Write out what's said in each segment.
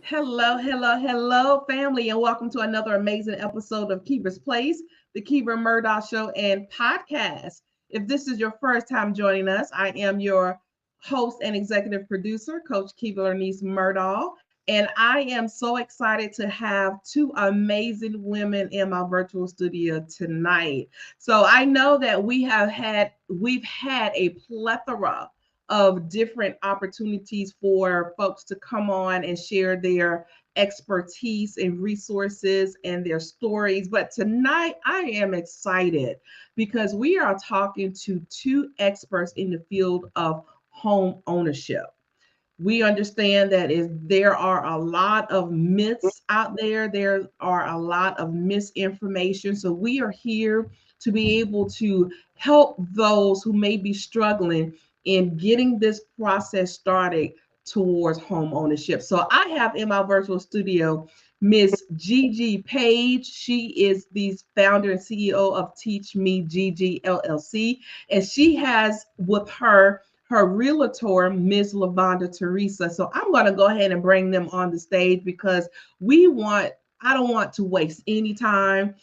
Hello, hello, hello, family, and welcome to another amazing episode of Kiva's Place, the Kiva Murdoch Show and podcast. If this is your first time joining us, I am your host and executive producer, Coach Kiva Lernice Murdoch, and I am so excited to have two amazing women in my virtual studio tonight. So I know that we've had a plethora of different opportunities for folks to come on and share their expertise and resources and their stories. But tonight, I am excited because we are talking to two experts in the field of home ownership. We understand that there are a lot of myths out there. There are a lot of misinformation. So we are here to be able to help those who may be struggling in getting this process started towards home ownership. So I have in my virtual studio Miss Shajeveia Paige. She is the founder and CEO of Teach Me Gigi LLC, and she has with her realtor, Ms. Lavonda Teresa. So I'm going to go ahead and bring them on the stage because I don't want to waste any time.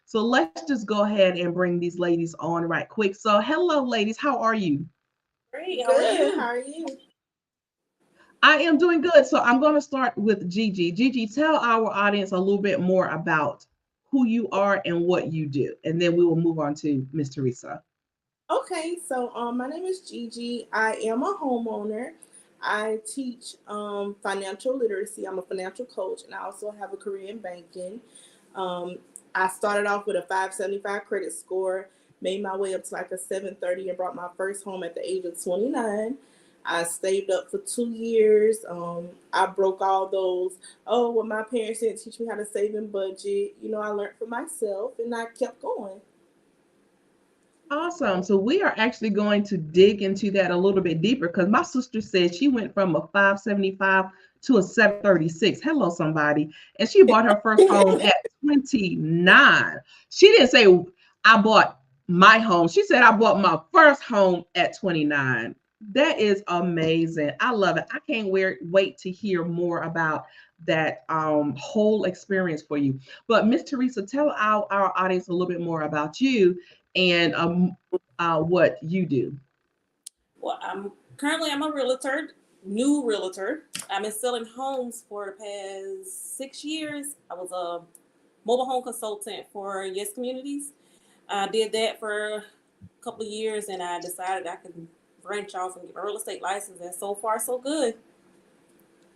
So let's just go ahead and bring these ladies on right quick. So hello, ladies. How are you? Great. How are Good. you? How are you? I am doing good. So I'm going to start with Gigi. Gigi, tell our audience a little bit more about who you are and what you do. And then we will move on to Ms. Teresa. Okay, so my name is Gigi. I am a homeowner. I teach financial literacy. I'm a financial coach, and I also have a career in banking. Um, I started off with a 575 credit score, made my way up to like a 730, and brought my first home at the age of 29. I saved up for 2 years. I broke all those. Oh, well, my parents didn't teach me how to save and budget. I learned for myself, and I kept going. Awesome. So we are actually going to dig into that a little bit deeper because my sister said she went from a 575 to a 736. Hello, somebody. And she bought her first home at 29. She didn't say I bought my home. She said I bought my first home at 29. That is amazing. I love it. I can't wait to hear more about that whole experience for you. But Miss Teresa, tell our audience a little bit more about you and what you do. Well, I'm a realtor, new realtor. I've been selling homes for the past 6 years. I was a mobile home consultant for Yes Communities. I did that for a couple of years, and I decided I could branch off and get a real estate license. And so far, so good.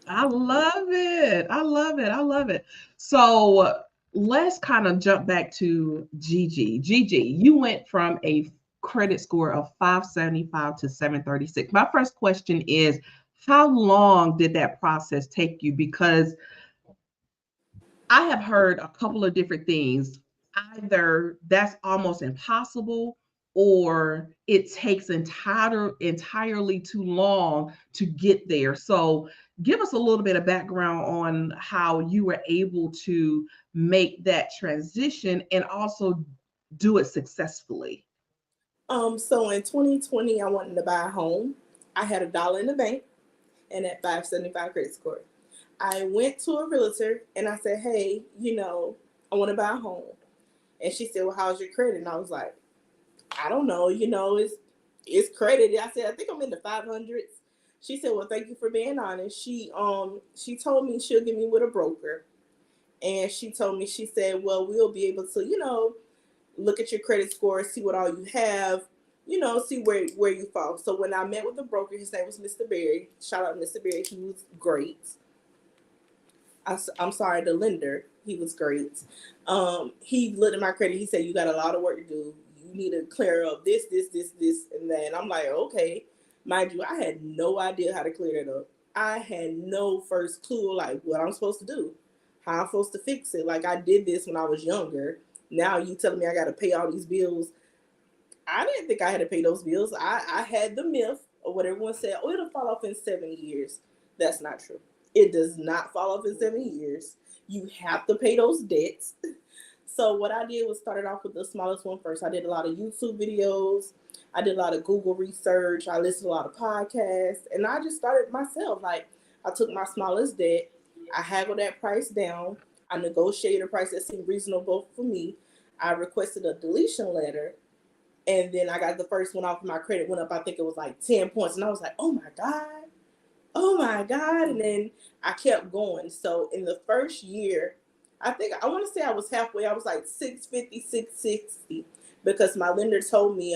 I love it. I love it. I love it. So let's kind of jump back to Gigi. Gigi, you went from a credit score of 575 to 736. My first question is, how long did that process take you? Because I have heard a couple of different things. Either that's almost impossible, or it takes entirely too long to get there. So, give us a little bit of background on how you were able to make that transition and also do it successfully. So in 2020, I wanted to buy a home. I had $1 in the bank and at 575 credit score. I went to a realtor and I said, hey, I want to buy a home. And she said, well, how's your credit? And I was like, I don't know, it's credit. I said, I think I'm in the 500s. She said, well, thank you for being honest. She told me she'll get me with a broker. And she told me, she said, well, we'll be able to, look at your credit score, see what all you have, see where you fall. So when I met with the broker, his name was Mr. Berry. Shout out Mr. Berry. He was great. I'm sorry, the lender. He was great. He looked at my credit. He said, you got a lot of work to do. You need to clear up this, and that. And I'm like, okay. Mind you, I had no idea how to clear it up. I had no first clue, like, what I'm supposed to do, how I'm supposed to fix it. Like, I did this when I was younger. Now you telling me I got to pay all these bills. I didn't think I had to pay those bills. I had the myth of what everyone said, oh, it'll fall off in 7 years. That's not true. It does not fall off in 7 years. You have to pay those debts. So what I did was started off with the smallest one first. I did a lot of YouTube videos. I did a lot of Google research. I listened to a lot of podcasts. And I just started myself. Like, I took my smallest debt I haggled that price down. I negotiated a price that seemed reasonable for me. I requested a deletion letter, and then I got the first one off. My credit went up. I think it was like 10 points, and I was like, "Oh my god, oh my god!" And then I kept going. So in the first year, I want to say I was halfway. I was like 650, 660, because my lender told me,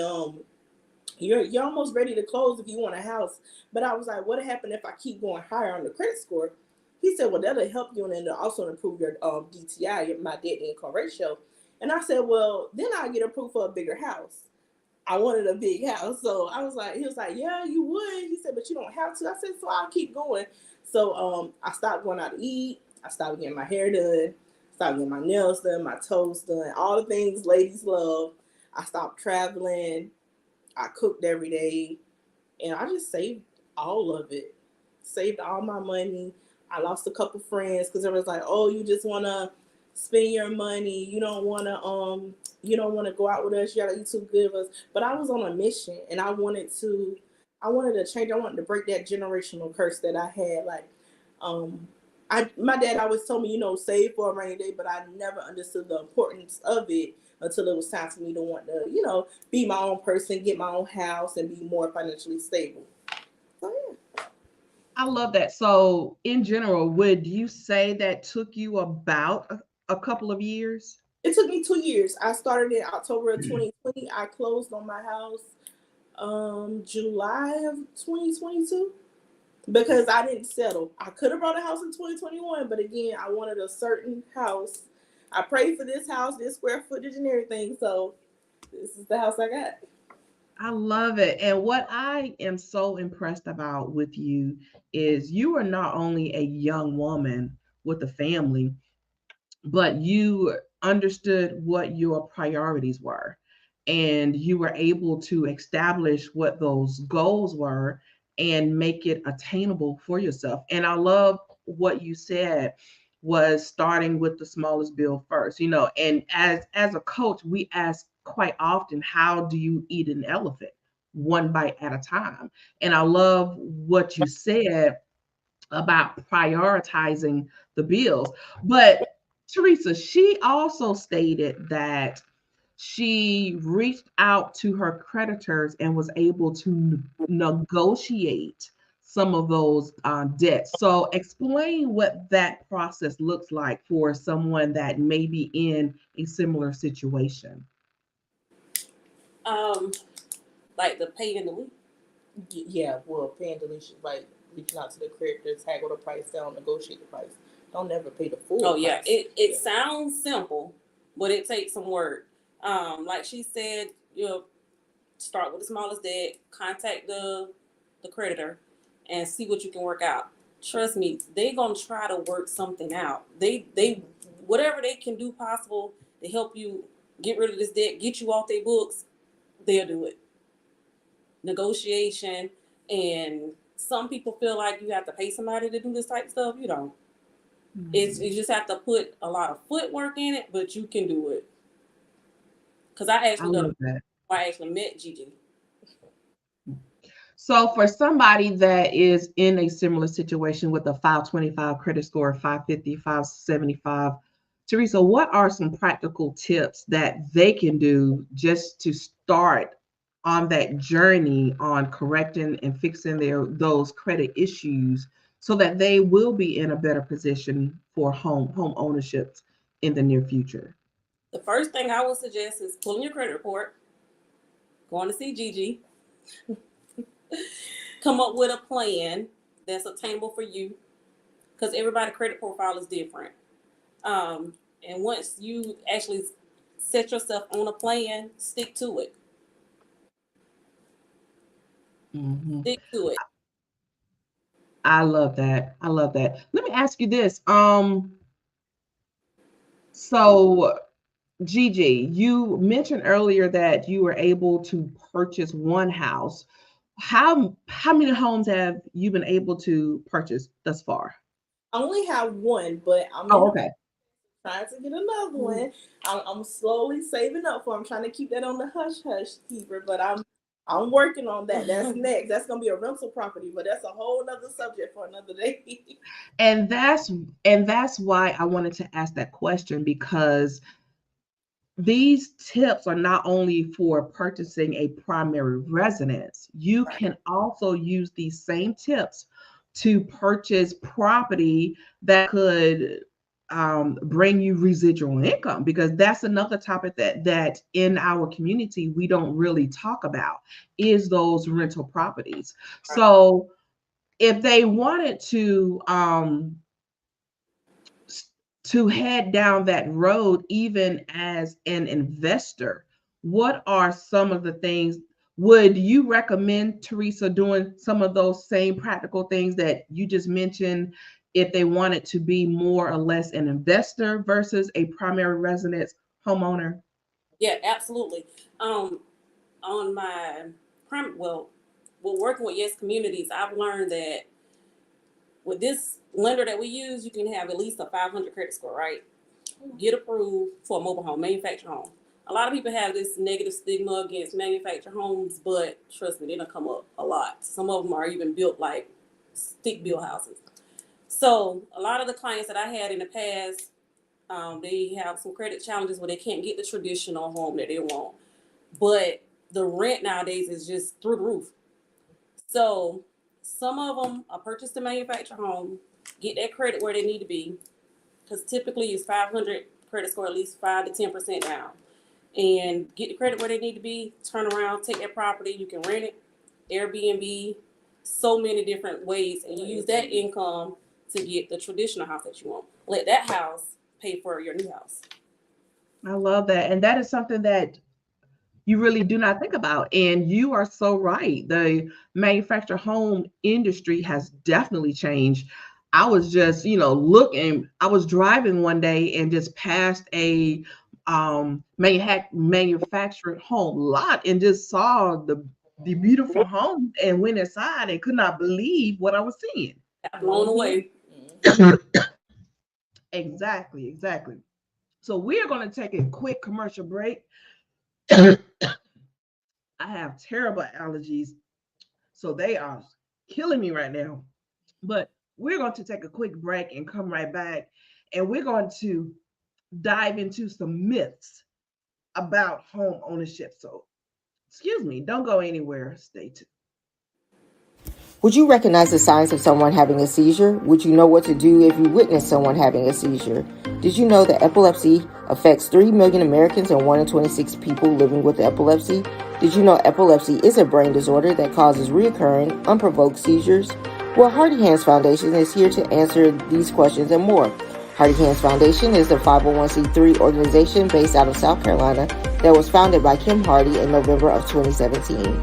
you're almost ready to close if you want a house. But I was like, what happened if I keep going higher on the credit score? He said, well, that'll help you and it'll also improve your DTI, my debt to income ratio. And I said, well, then I'll get approved for a bigger house. I wanted a big house. So I was like, he was like, yeah, you would. He said, but you don't have to. I said, so I'll keep going. So I stopped going out to eat. I stopped getting my hair done. Stopped getting my nails done, my toes done, all the things ladies love. I stopped traveling. I cooked every day, and I just saved all of it. Saved all my money. I lost a couple friends because it was like, oh, you just wanna spend your money. You don't wanna go out with us. You too good of us. But I was on a mission, and I wanted to change. I wanted to break that generational curse that I had. Like, my dad always told me, save for a rainy day, but I never understood the importance of it until it was time for me to want to, be my own person, get my own house, and be more financially stable. So yeah. I love that. So in general, would you say that took you about a couple of years? It took me 2 years. I started in October of 2020. I closed on my house July of 2022 because I didn't settle. I could have bought a house in 2021, but again, I wanted a certain house. I prayed for this house, this square footage and everything. So this is the house I got. I love it. And what I am so impressed about with you is you are not only a young woman with a family, but you understood what your priorities were, and you were able to establish what those goals were and make it attainable for yourself. And I love what you said was starting with the smallest bill first, and as a coach, we ask quite often, how do you eat an elephant? One bite at a time. And I love what you said about prioritizing the bills. But Teresa, she also stated that she reached out to her creditors and was able to negotiate some of those debts. So, explain what that process looks like for someone that may be in a similar situation. Um, like the pay and the leave. Yeah, well, paying deletion, like reaching out to the creditors, haggle the price down, negotiate the price. Don't never pay the full Oh yeah, price. it sounds simple, but it takes some work. Like she said, start with the smallest debt, contact the creditor, and see what you can work out. Trust me, they gonna try to work something out. They whatever they can do possible to help you get rid of this debt, get you off their books, they'll do it. Negotiation, and some people feel like you have to pay somebody to do this type of stuff. You don't. You just have to put a lot of footwork in it, but you can do it. Because I I actually love that. I actually met Gigi. So for somebody that is in a similar situation with a 525 credit score, 550, 575, Teresa, what are some practical tips that they can do just to start on that journey on correcting and fixing those credit issues so that they will be in a better position for home ownership in the near future? The first thing I would suggest is pulling your credit report, going to see Gigi, come up with a plan that's attainable for you, because everybody's credit profile is different. And once you actually set yourself on a plan, stick to it. Mhm. Stick to it. I love that. I love that. Let me ask you this. So Gigi, you mentioned earlier that you were able to purchase one house. How many homes have you been able to purchase thus far? I only have one, but I'm in Oh, the okay. trying to get another one. I'm slowly saving up for. I'm trying to keep that on the hush hush keeper, but I'm I'm working on that. That's next. That's gonna be a rental property, but that's a whole nother subject for another day. And that's why I wanted to ask that question, because these tips are not only for purchasing a primary residence. You Right. can also use these same tips to purchase property that could bring you residual income, because that's another topic that in our community we don't really talk about, is those rental properties. Right. So if they wanted to head down that road, even as an investor, what are some of the things? Would you recommend, Teresa, doing some of those same practical things that you just mentioned if they wanted to be more or less an investor versus a primary residence homeowner? Yeah, absolutely. On my working with Yes Communities, I've learned that with this lender that we use, you can have at least a 500 credit score, right? Get approved for a mobile home, manufactured home. A lot of people have this negative stigma against manufactured homes, but trust me, they don't come up a lot. Some of them are even built like stick built houses. So a lot of the clients that I had in the past, they have some credit challenges where they can't get the traditional home that they want. But the rent nowadays is just through the roof. So some of them are purchased a manufactured home, get that credit where they need to be, because typically it's 500 credit score, at least 5 to 10% down, and get the credit where they need to be. Turn around, take that property. You can rent it, Airbnb, so many different ways, and you use that income to get the traditional house that you want. Let that house pay for your new house. I love that. And that is something that you really do not think about. And you are so right. The manufactured home industry has definitely changed. I was just, looking, I was driving one day and just passed a manufactured home lot and just saw the beautiful home and went inside and could not believe what I was seeing. Blown away. Exactly, exactly. So we are going to take a quick commercial break. I have terrible allergies, so they are killing me right now. But we're going to take a quick break and come right back. And we're going to dive into some myths about home ownership. So, excuse me, don't go anywhere. Stay tuned. Would you recognize the signs of someone having a seizure? Would you know what to do if you witness someone having a seizure? Did you know that epilepsy affects 3 million Americans and 1 in 26 people living with epilepsy? Did you know epilepsy is a brain disorder that causes recurring, unprovoked seizures? Well, Hardy Hands Foundation is here to answer these questions and more. Hardy Hands Foundation is a 501c3 organization based out of South Carolina that was founded by Kim Hardy in November of 2017.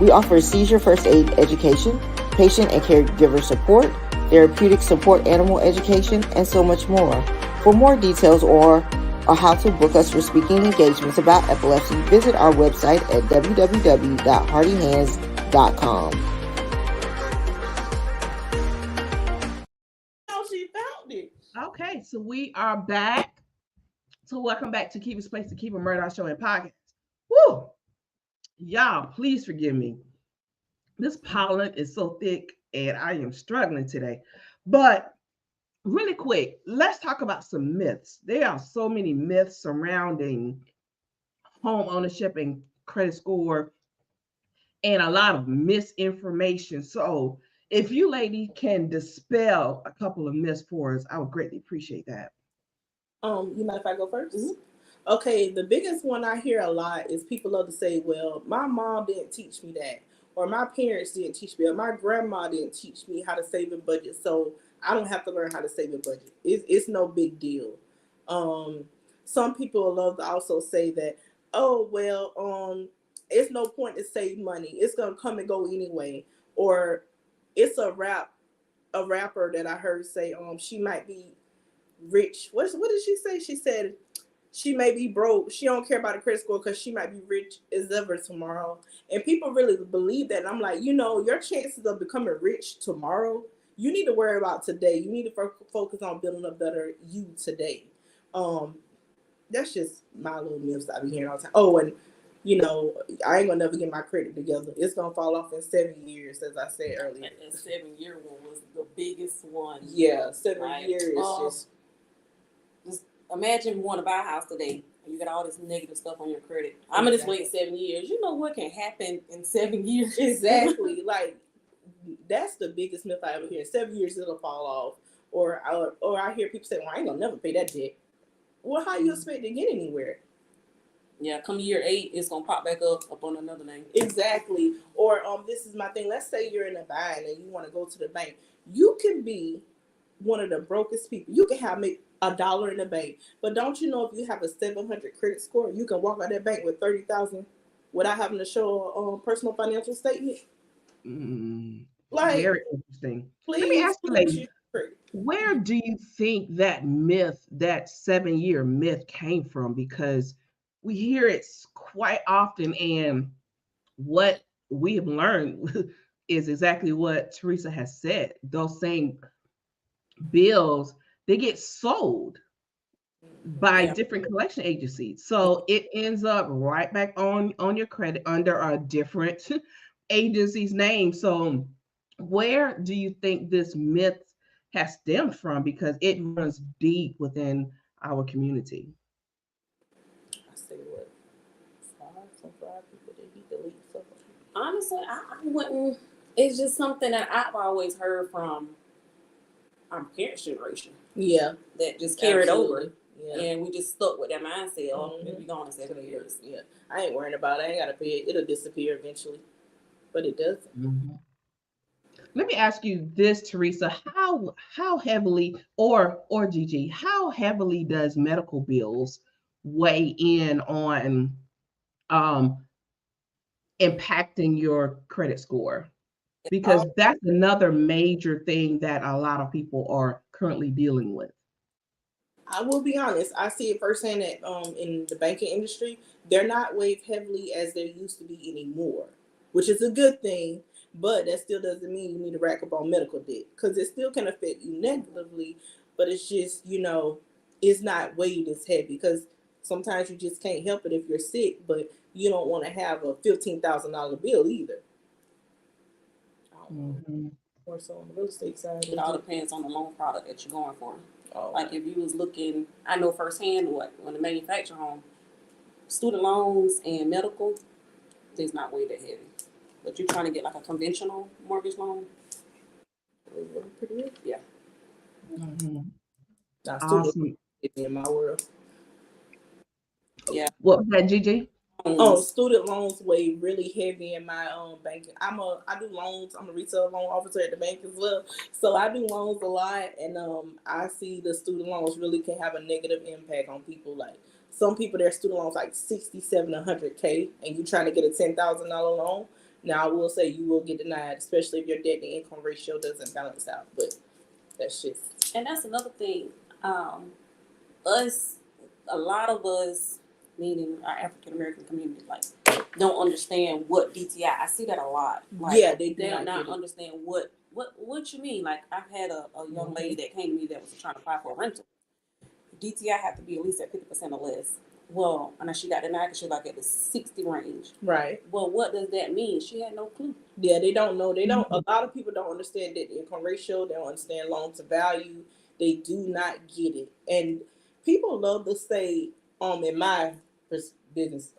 We offer seizure first aid education, patient and caregiver support, therapeutic support, animal education, and so much more. For more details or how to book us for speaking engagements about epilepsy, visit our website at www.hardyhands.com. Oh, she found it. Okay, so we are back. So welcome back to Keeper's Place, the Keeper Murdoch Show and Podcast. Woo! Y'all, please forgive me. This pollen is so thick and I am struggling today. But really quick, let's talk about some myths. There are so many myths surrounding home ownership and credit score and a lot of misinformation. So if you lady can dispel a couple of myths for us, I would greatly appreciate that. You mind if I go 1st? Mm-hmm. Okay, the biggest one I hear a lot is people love to say, well, my mom didn't teach me that, or my parents didn't teach me, or my grandma didn't teach me how to save and budget, so I don't have to learn how to save and budget. It's no big deal. Some people love to also say that, oh, well, it's no point to save money. It's going to come and go anyway. Or it's a rapper that I heard say, she might be rich. What did she say? She said she may be broke. She don't care about a credit score because she might be rich as ever tomorrow. And people really believe that. And I'm like, your chances of becoming rich tomorrow, you need to worry about today. You need to focus on building a better you today. That's just my little myths I be hearing all the time. Oh, and you know, I ain't gonna never get my credit together. It's gonna fall off in 7 years, as I said earlier. That 7 year one was the biggest one. Yeah, 7 Like, years just imagine you want to buy a house today and you got all this negative stuff on your credit. I'm gonna just wait 7 years. You know what can happen in 7 years? Exactly. Like, that's the biggest myth I ever hear. 7 years it'll fall off. Or I hear people say, well, I ain't gonna never pay that debt. Well, how you expect to get anywhere? Yeah, come year 8, it's gonna pop back up on another name. Exactly. Or this is my thing. Let's say you're in a bind and you want to go to the bank. You can be one of the brokest people. You can have $1 in the bank, but don't you know if you have a 700 credit score, you can walk out that bank with 30,000 without having to show a personal financial statement? Like, very interesting. Let me ask you, lady, where do you think that myth, that 7-year myth, came from? Because we hear it quite often, and what we have learned is exactly what Teresa has said. Those same bills, they get sold by different collection agencies, so it ends up right back on your credit under a different agency's name. So where do you think this myth has stemmed from? Because it runs deep within our community. I say what? Some people that he deletes stuff. Honestly, I wouldn't. It's just something that I've always heard from our parents' generation. Yeah, that just carried over. Yeah. And we just stuck with that mindset. Oh, it'll be gone in 7 years. Yeah, I ain't worrying about it. I ain't gotta pay it. It'll disappear eventually, but it doesn't. Mm-hmm. Let me ask you this, Teresa. How heavily, or Gigi, how heavily does medical bills weigh in on impacting your credit score? Because that's another major thing that a lot of people are currently dealing with. I will be honest. I see it firsthand that in the banking industry, they're not weighed heavily as they used to be anymore, which is a good thing. But that still doesn't mean you need to rack up on medical debt, because it still can affect you negatively. But it's just, it's not weighed as heavy, because sometimes you just can't help it if you're sick, but you don't want to have a $15,000 bill either. Mm-hmm. More so on the real estate side. It all depends on the loan product that you're going for. Oh, like if you was looking, I know firsthand when the manufacturer home, student loans and medical, it's not way that heavy. But you're trying to get like a conventional mortgage loan. Pretty good. Yeah. Mm-hmm. Awesome. In my world. Yeah. What was that, Gigi? Student loans weigh really heavy in my banking. I do loans. I'm a retail loan officer at the bank as well, so I do loans a lot, and I see the student loans really can have a negative impact on people. Like some people, their student loans like 67, $100K, and you trying to get a $10,000 loan. Now I will say you will get denied, especially if your debt to income ratio doesn't balance out. But that's just. And that's another thing. A lot of us, meaning our African American community, like don't understand what DTI. I see that a lot. Like, yeah, they do not understand what you mean. Like I've had a young lady that came to me that was trying to apply for a rental. DTI have to be at least at 50% or less. Well, and she got denied because she was like at the 60 range. Right. Well, what does that mean? She had no clue. Yeah, they don't know. They don't. A lot of people don't understand that income ratio. They don't understand loan to value. They do not get it. And people love to say, in my business,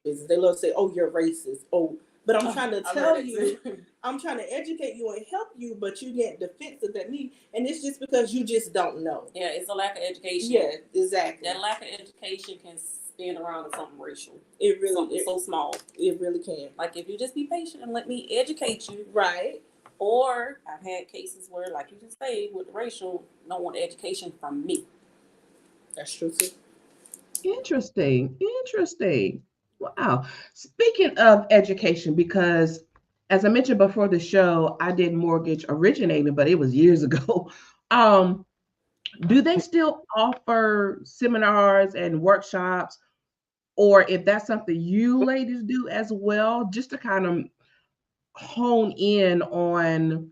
they love to say, "Oh, you're racist." Oh, but I'm trying to tell you, I'm trying to educate you and help you, but you get defensive at me, and it's just because you just don't know. Yeah, it's a lack of education. Yeah, exactly. That lack of education can spin around to something racial. It really something so small. It really can. Like if you just be patient and let me educate you. Right. Or I've had cases where, like you just say, with the racial, don't want education from me. That's true too. Interesting. Wow. Speaking of education, because as I mentioned before the show, I did mortgage originating, but it was years ago. Do they still offer seminars and workshops, or if that's something you ladies do as well, just to kind of hone in on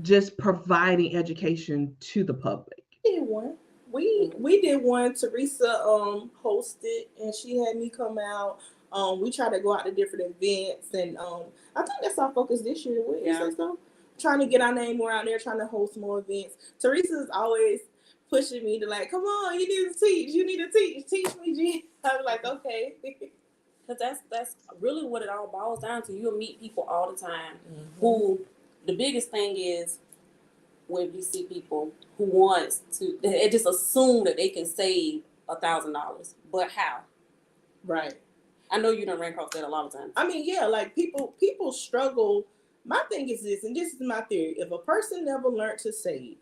just providing education to the public? Did one. We did one. Teresa hosted, and she had me come out. We try to go out to different events, and I think that's our focus this year. What you say so? Trying to get our name more out there, trying to host more events. Teresa's always pushing me to like, come on, you need to teach. You need to teach me, G. I was like, okay. Because that's really what it all boils down to. You'll meet people all the time who, the biggest thing is when you see people who wants to, they just assume that they can save $1,000, but how? Right. I know you done ran across that a lot of times. I mean, yeah, like people struggle. My thing is this, and this is my theory: if a person never learned to save,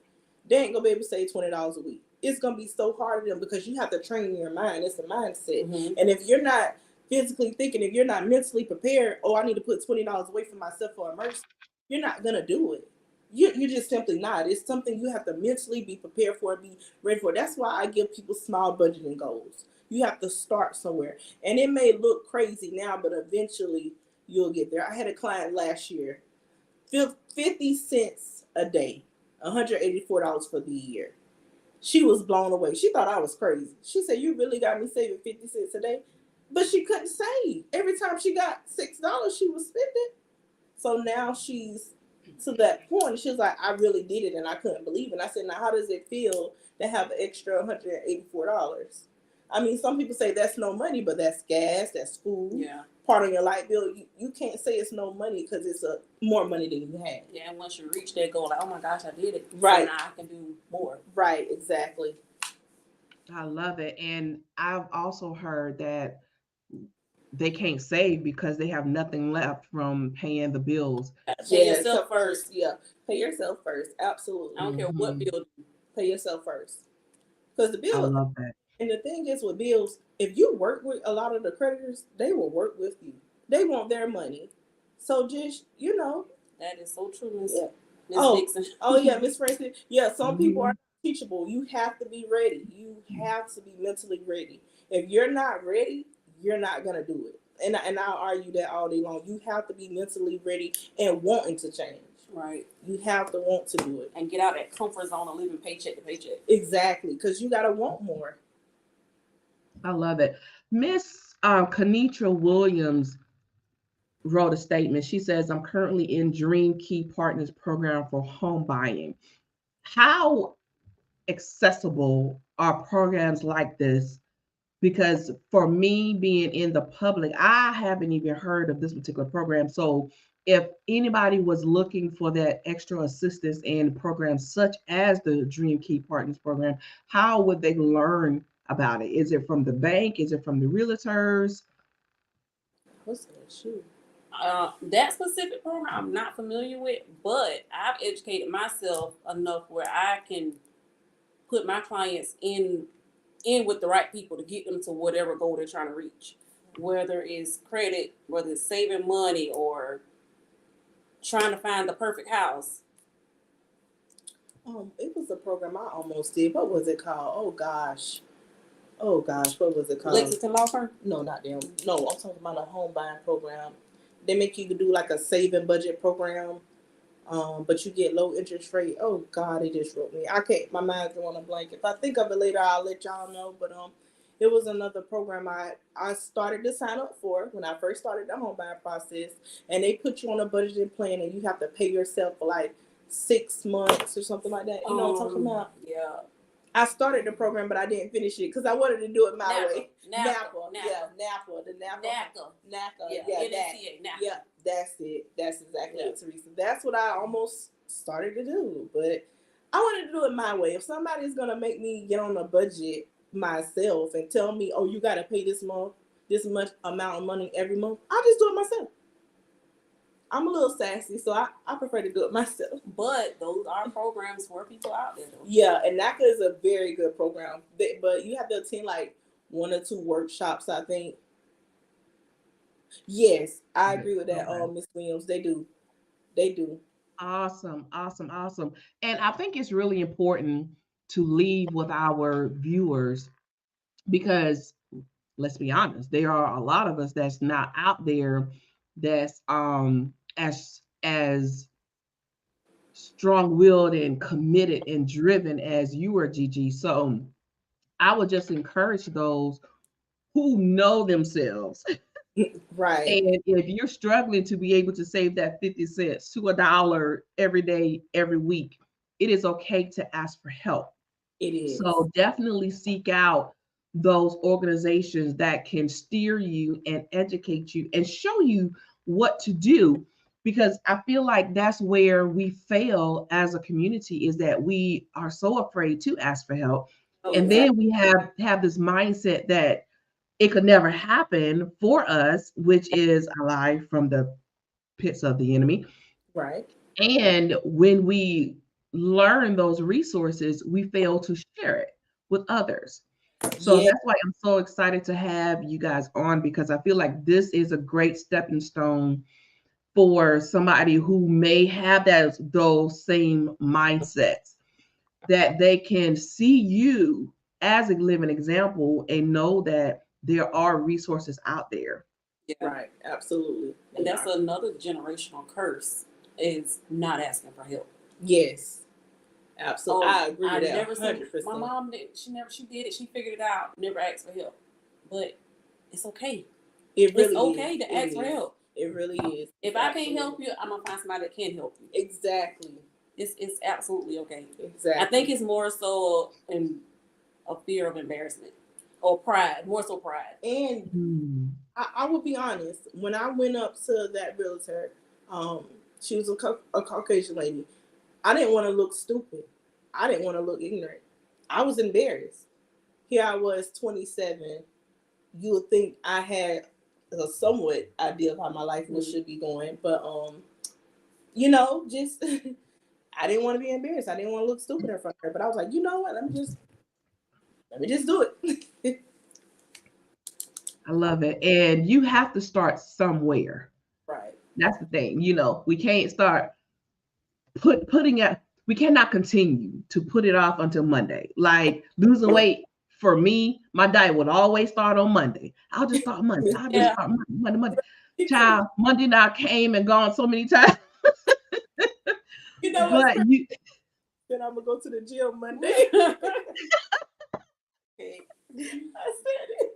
they ain't gonna be able to save $20 a week. It's gonna be so hard for them because you have to train your mind. It's a mindset, and if you're not physically thinking, if you're not mentally prepared, oh, I need to put $20 away for myself for emergency, you're not gonna do it. You're just simply not. It's something you have to mentally be prepared for, be ready for. That's why I give people small budgeting goals. You have to start somewhere. And it may look crazy now, but eventually you'll get there. I had a client last year, 50 cents a day, $184 for the year. She was blown away. She thought I was crazy. She said, you really got me saving 50 cents a day? But she couldn't save. Every time she got $6, she was spending. So now she's to that point. She was like, I really did it, and I couldn't believe it. And I said, now how does it feel to have an extra $184? I mean, some people say that's no money, but that's gas, that's food, part of your light bill. You can't say it's no money because it's more money than you have. Yeah, and once you reach that goal, like, oh my gosh, I did it. Right. So now I can do more. Right, exactly. I love it. And I've also heard that they can't save because they have nothing left from paying the bills. Pay yourself first. Yeah, pay yourself first. Absolutely. I don't care what bill. Pay yourself first. Because the bill. I love that. And the thing is with bills, if you work with a lot of the creditors, they will work with you. They want their money. So just, That is so true, Miss Dixon. Oh, yeah, Miss Francis. Yeah, some people are teachable. You have to be ready. You have to be mentally ready. If you're not ready, you're not going to do it. And I'll argue that all day long. You have to be mentally ready and wanting to change. Right. You have to want to do it. And get out that comfort zone of living paycheck to paycheck. Exactly, because you got to want more. I love it. Miss Kenitra Williams wrote a statement. She says, I'm currently in Dream Key Partners program for home buying. How accessible are programs like this? Because for me, being in the public, I haven't even heard of this particular program. So if anybody was looking for that extra assistance in programs such as the Dream Key Partners program, how would they learn about it? Is it from the bank? Is it from the realtors? What's that shoe? That specific program I'm not familiar with, but I've educated myself enough where I can put my clients in with the right people to get them to whatever goal they're trying to reach, whether it's credit, whether it's saving money, or trying to find the perfect house. It was a program I almost did. What was it called? Oh gosh, what was it called? Lexington Law Firm? No, not them. No, I'm talking about a home buying program. They make you do like a saving budget program, but you get low interest rate. Oh God, it just wrote me. I can't. My mind's going a blank. If I think of it later, I'll let y'all know. But it was another program I started to sign up for when I first started the home buying process, and they put you on a budgeting plan, and you have to pay yourself for like 6 months or something like that. You know what I'm talking about? Yeah. I started the program, but I didn't finish it because I wanted to do it my way. NAPA. Yeah, that's it. That's exactly it, Teresa. That's what I almost started to do, but I wanted to do it my way. If somebody's gonna make me get on a budget myself and tell me, oh, you got to pay this much amount of money every month, I'll just do it myself. I'm a little sassy, so I prefer to do it myself. But those are programs for people out there, though. Yeah, and NACA is a very good program. But you have to attend like 1 or 2 workshops, I think. Yes, I agree with that, Miss Williams. They do. Awesome. And I think it's really important to leave with our viewers because let's be honest, there are a lot of us that's not out there that's as strong-willed and committed and driven as you are, Gigi. So I would just encourage those who know themselves. Right. And if you're struggling to be able to save that 50 cents to $1 every day, every week, it is okay to ask for help. It is. So definitely seek out those organizations that can steer you and educate you and show you what to do. Because I feel like that's where we fail as a community, is that we are so afraid to ask for help. Oh, And yeah. then we have this mindset that it could never happen for us, which is a lie from the pits of the enemy. Right. And when we learn those resources, we fail to share it with others. So Yeah. that's why I'm so excited to have you guys on, because I feel like this is a great stepping stone for somebody who may have those same mindsets, that they can see you as a living example and know that there are resources out there. Yeah. Right. Absolutely. And that's another generational curse, is not asking for help. Yes. Absolutely. I agree I with that. never said 100%. my mom did. She did it. She figured it out. Never asked for help, but it's okay. It really It's okay is. to It ask for is. help. It really is. If I can't help you, I'm gonna find somebody that can help you. Exactly. It's absolutely okay. Exactly. I think it's more so in a fear of embarrassment or pride, more so pride. And I will be honest. When I went up to that realtor, she was a Caucasian lady. I didn't want to look stupid. I didn't want to look ignorant. I was embarrassed. Here I was, 27. You would think I had a somewhat idea of how my life should be going, but just I didn't want to be embarrassed. I didn't want to look stupid in front of her. But I was like, you know what? Let me just do it. I love it. And you have to start somewhere. Right. That's the thing. We can't start putting it, we cannot continue to put it off until Monday. Like losing weight, for me, my diet would always start on Monday. I'll just start Monday. I'll just start Monday. Child, Monday now came and gone so many times. You know but what? you Then I'm gonna go to the gym Monday. Okay. I said it.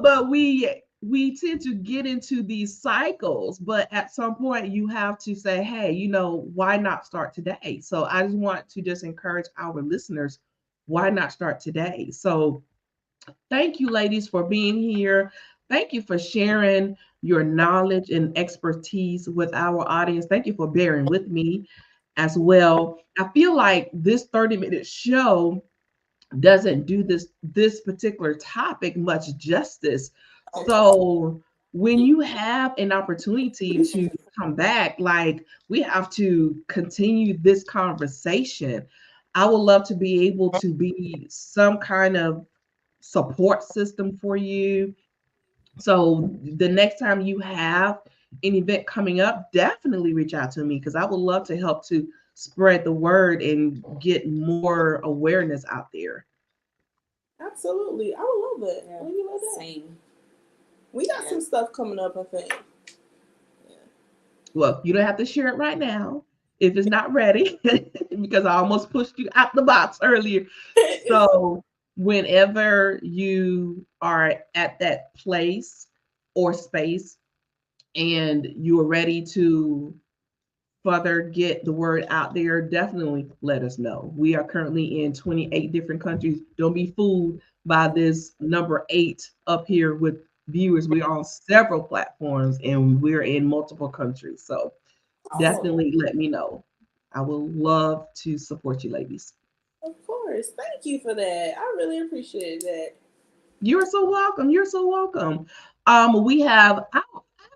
but we tend to get into these cycles, but at some point you have to say, hey, why not start today? So I just want to just encourage our listeners, why not start today? So thank you, ladies, for being here. Thank you for sharing your knowledge and expertise with our audience. Thank you for bearing with me as well. I feel like this 30-minute show doesn't do this particular topic much justice. So when you have an opportunity to come back, like, we have to continue this conversation. I would love to be able to be some kind of support system for you. So the next time you have an event coming up, definitely reach out to me, because I would love to help to spread the word and get more awareness out there. Absolutely. I would love that. Yeah. When you love that. Same. We got some stuff coming up, I think. Yeah. Well, you don't have to share it right now if it's not ready, because I almost pushed you out the box earlier. So whenever you are at that place or space and you are ready to further get the word out there, definitely let us know. We are currently in 28 different countries. Don't be fooled by this number 8 up here with viewers. We are on several platforms and we're in multiple countries. So definitely let me know. I will love to support you, ladies. Of course. Thank you for that. I really appreciate that. You're so welcome. You're so welcome. I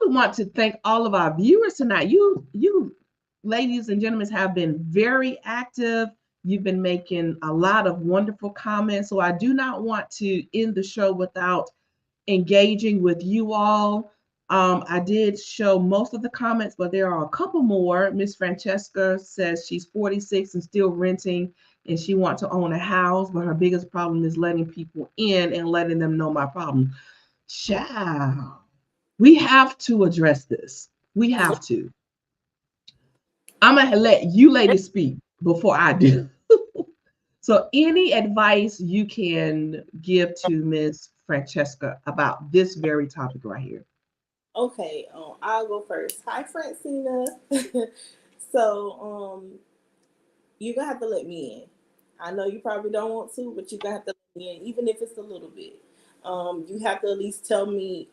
want to thank all of our viewers tonight. You ladies and gentlemen have been very active. You've been making a lot of wonderful comments. So I do not want to end the show without engaging with you all. I did show most of the comments, but there are a couple more. Miss Francesca says she's 46 and still renting, and she wants to own a house, but her biggest problem is letting people in and letting them know my problem. Child, we have to address this. We have to. I'm going to let you ladies speak before I do. So, any advice you can give to Miss Francesca about this very topic right here? Okay, I'll go first. Hi, Francina. So, you're gonna have to let me in. I know you probably don't want to, but you're gonna have to let me in, even if it's a little bit. You have to at least tell me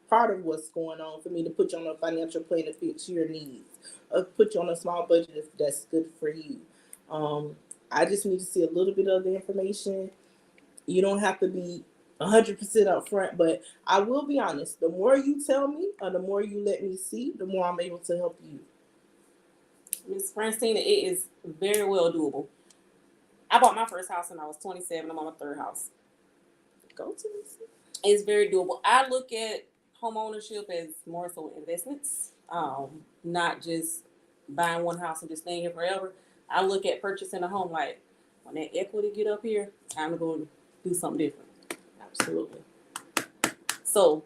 part of what's going on for me to put you on a financial plan to fit your needs, or put you on a small budget if that's good for you. Um, I just need to see a little bit of the information. You don't have to be 100% upfront, but I will be honest. The more you tell me, or the more you let me see, the more I'm able to help you. Miss Francina, it is very well doable. I bought my first house when I was 27. I'm on my third house. Go to me. It's very doable. I look at home ownership as more so investments, not just buying one house and just staying here forever. I look at purchasing a home like when that equity get up here, time to go and do something different. Absolutely. So,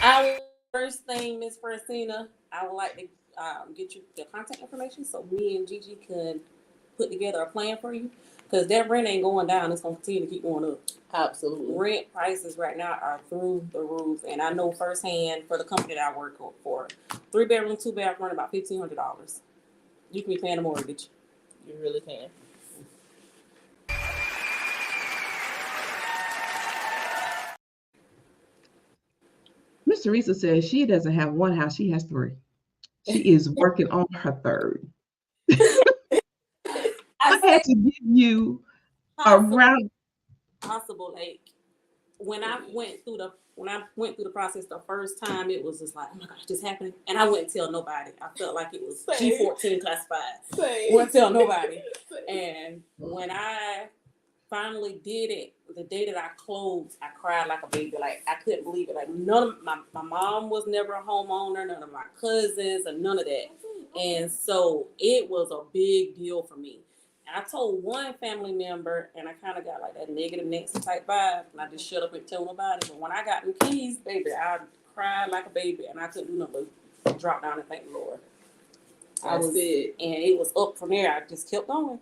our first thing, Miss Francina, I would like to get you the contact information so me and Gigi can put together a plan for you. Because that rent ain't going down. It's going to continue to keep going up. Absolutely. Rent prices right now are through the roof. And I know firsthand for the company that I work for, 3-bedroom, 2-bath rent about $1,500. You can be paying a mortgage. You really can. Miss Teresa says she doesn't have one house, she has 3. She is working on her 3rd. I had to give you a round. Possible, like when I went through the process the first time, it was just like, oh my gosh, this happening, and I wouldn't tell nobody. I felt like it was G14 classified. Wouldn't tell nobody. And when I finally did it, the day that I closed, I cried like a baby. Like I couldn't believe it. Like none of my mom was never a homeowner, none of my cousins, and none of that. And so it was a big deal for me. And I told one family member, and I kind of got like that negative Nancy type vibe, and I just shut up and tell nobody. But when I got the keys, baby, I cried like a baby, and I couldn't do nothing but drop down and thank the Lord. That's it. And it was up from there. I just kept going.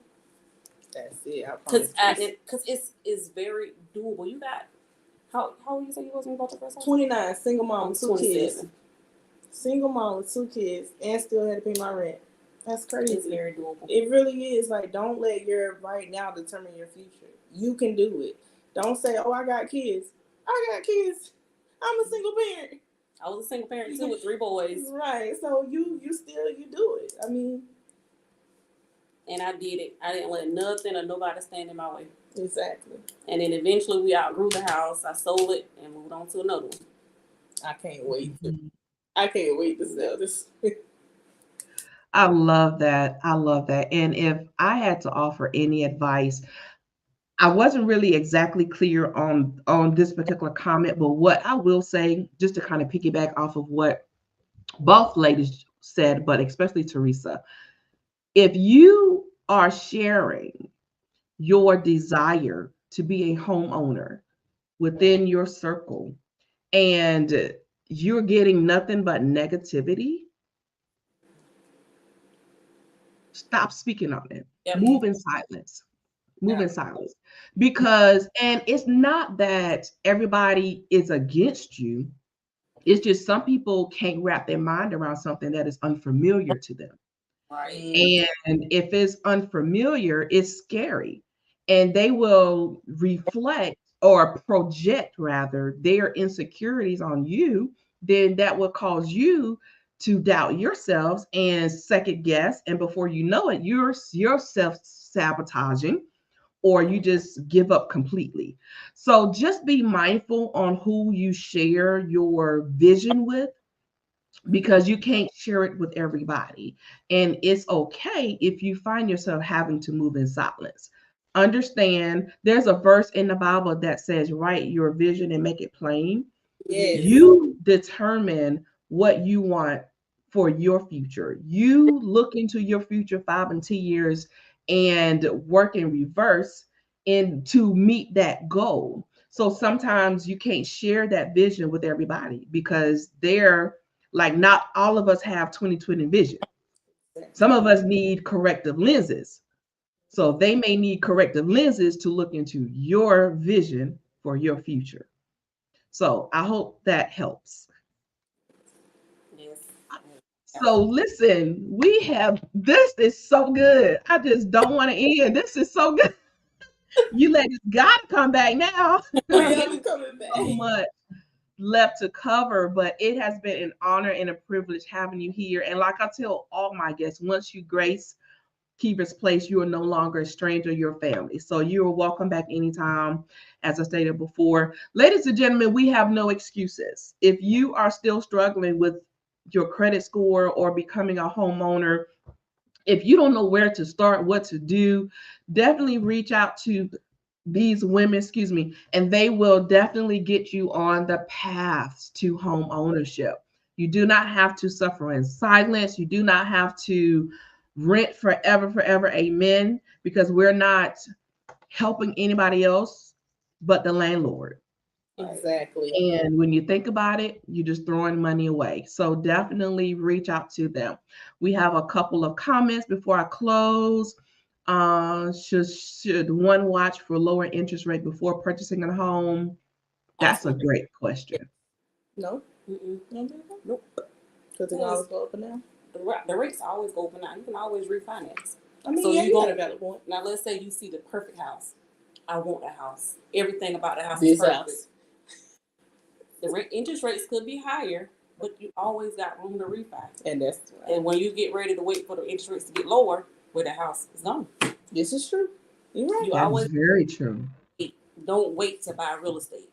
That's it. Because it's very doable. You got how old you say you was when you bought your first house? 29, single mom, 2 kids. 27. Single mom with 2 kids, and still had to pay my rent. That's crazy. It's very doable. It really is. Like, don't let your right now determine your future. You can do it. Don't say, "Oh, I got kids." I got kids. I'm a single parent. I was a single parent too with 3 boys. Right. So you do it. I mean, and I did it. I didn't let nothing or nobody stand in my way. Exactly. And then eventually we outgrew the house. I sold it and moved on to another one. I can't wait to sell this. I love that. I love that. And if I had to offer any advice, I wasn't really exactly clear on this particular comment, but what I will say, just to kind of piggyback off of what both ladies said, but especially Teresa, if you are sharing your desire to be a homeowner within your circle and you're getting nothing but negativity, stop speaking on it. Yep. Move in silence. Because, and it's not that everybody is against you. It's just some people can't wrap their mind around something that is unfamiliar to them. Right. And if it's unfamiliar, it's scary. And they will reflect or project rather their insecurities on you, then that will cause you to doubt yourselves and second guess. And before you know it, you're self-sabotaging or you just give up completely. So just be mindful on who you share your vision with because you can't share it with everybody. And it's okay if you find yourself having to move in silence. Understand there's a verse in the Bible that says, write your vision and make it plain. Yes. You determine what you want for your future. You look into your future 5 and 10 years and work in reverse and to meet that goal. So sometimes you can't share that vision with everybody because they're like not all of us have 20/20 vision. Some of us need corrective lenses. So they may need corrective lenses to look into your vision for your future. So I hope that helps. Yes. So listen, this is so good. I just don't want to end. This is so good. You ladies got to come back now. Yeah, we coming back. So much left to cover, but it has been an honor and a privilege having you here. And like I tell all my guests, once you grace Kiva's Place, you are no longer a stranger, your family. So you are welcome back anytime, as I stated before. Ladies and gentlemen, we have no excuses. If you are still struggling with your credit score or becoming a homeowner, if you don't know where to start, what to do, definitely reach out to these women, and they will definitely get you on the path to home ownership. You do not have to suffer in silence. You do not have to rent forever, amen, because we're not helping anybody else but the landlord. Exactly. And when you think about it, you're just throwing money away. So definitely reach out to them. We have a couple of comments before I close. Should one watch for lower interest rate before purchasing a home? That's a great question. No. Nope. Because it always go up and down. The rates always go up and down. You can always refinance. I mean, so yeah, you got a valid point. Now let's say you see the perfect house. I want that house. Everything about the house is perfect. House. The interest rates could be higher, but you always got room to refi. And that's right. And when you get ready to wait for the interest rates to get lower, where the house is gone. This is true. You're right. That's very true. Don't wait to buy real estate.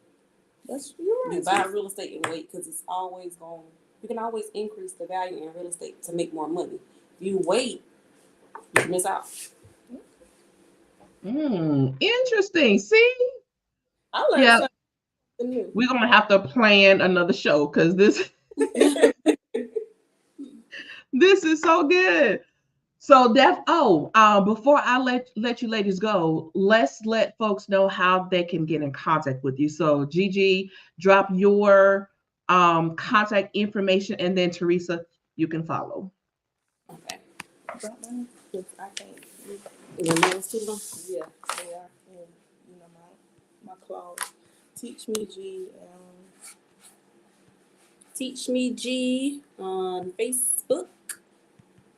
You're right. You buy real estate and wait because it's always going. You can always increase the value in real estate to make more money. If you wait, you miss out. Interesting. See, I learned something new. We're gonna have to plan another show because this this is so good. So before I let you ladies go, let's let folks know how they can get in contact with you. So Gigi, drop your contact information, and then Teresa, you can follow. Okay. Drop mine? I can't. Your nails too long? Yeah, they are. And, my claws. Teach Me G. Teach Me G on Facebook.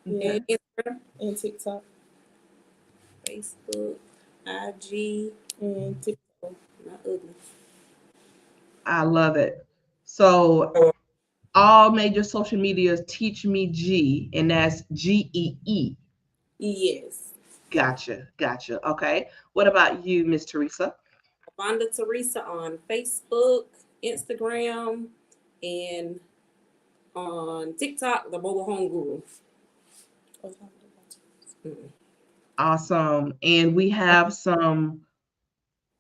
Yeah. And Instagram. And TikTok. Facebook, IG, and TikTok. Not ugly. I love it. So all major social medias, Teach Me G, and that's GEE. Yes. Gotcha. Okay. What about you, Miss Teresa? Vonda Teresa on Facebook, Instagram, and on TikTok, the Mobile Home Guru. Awesome. And we have some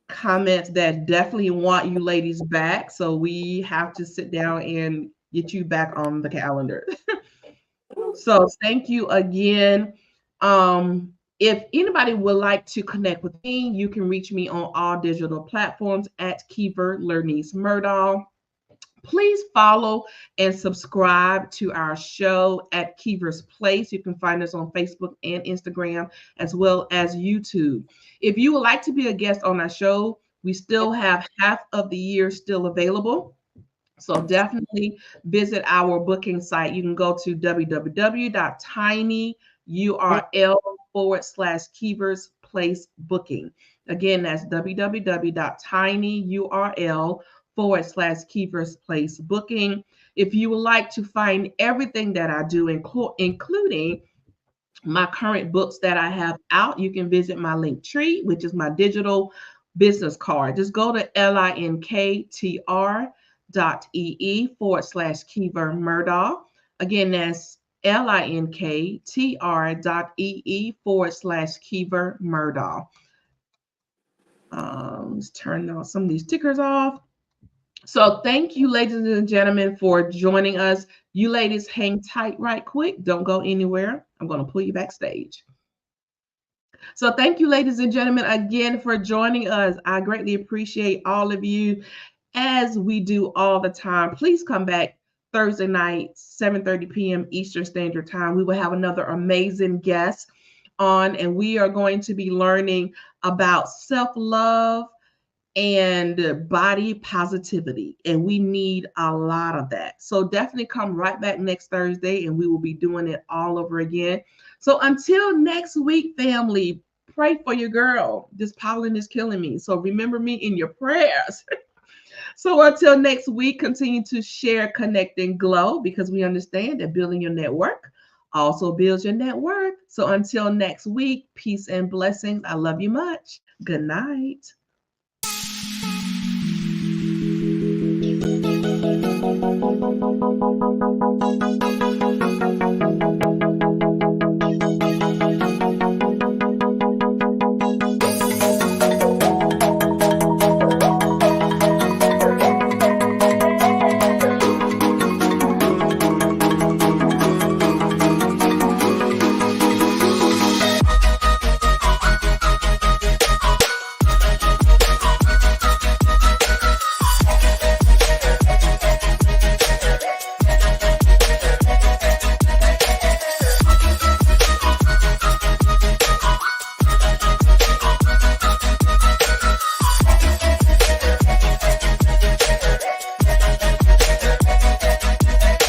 comments that definitely want you ladies back. So we have to sit down and get you back on the calendar. So thank you again. If anybody would like to connect with me, you can reach me on all digital platforms at Kiva Lernice Murdaugh. Please follow and subscribe to our show at Kiva's Place. You can find us on Facebook and Instagram, as well as YouTube. If you would like to be a guest on our show, we still have half of the year still available. So definitely visit our booking site. You can go to www.tinyurl/Kivers Place Booking. Again, that's www.tinyurl/Kivers Place Booking. If you would like to find everything that I do, including my current books that I have out, you can visit my Linktree, which is my digital business card. Just go to linktr.ee/Kiva Murdaugh. Again, that's linktr.ee/Kiva Murdaugh. Let's turn some of these stickers off. So thank you, ladies and gentlemen, for joining us. You ladies hang tight right quick. Don't go anywhere. I'm going to pull you backstage. So thank you, ladies and gentlemen, again for joining us. I greatly appreciate all of you, as we do all the time. Please come back Thursday night, 7:30 p.m. Eastern Standard Time. We will have another amazing guest. on, and we are going to be learning about self-love and body positivity. And we need a lot of that. So definitely come right back next Thursday and we will be doing it all over again. So until next week, family, pray for your girl. This pollen is killing me. So remember me in your prayers. So until next week, continue to share, connect, and glow, because we understand that building your network also builds your network. So until next week, peace and blessings. I love you much. Good night.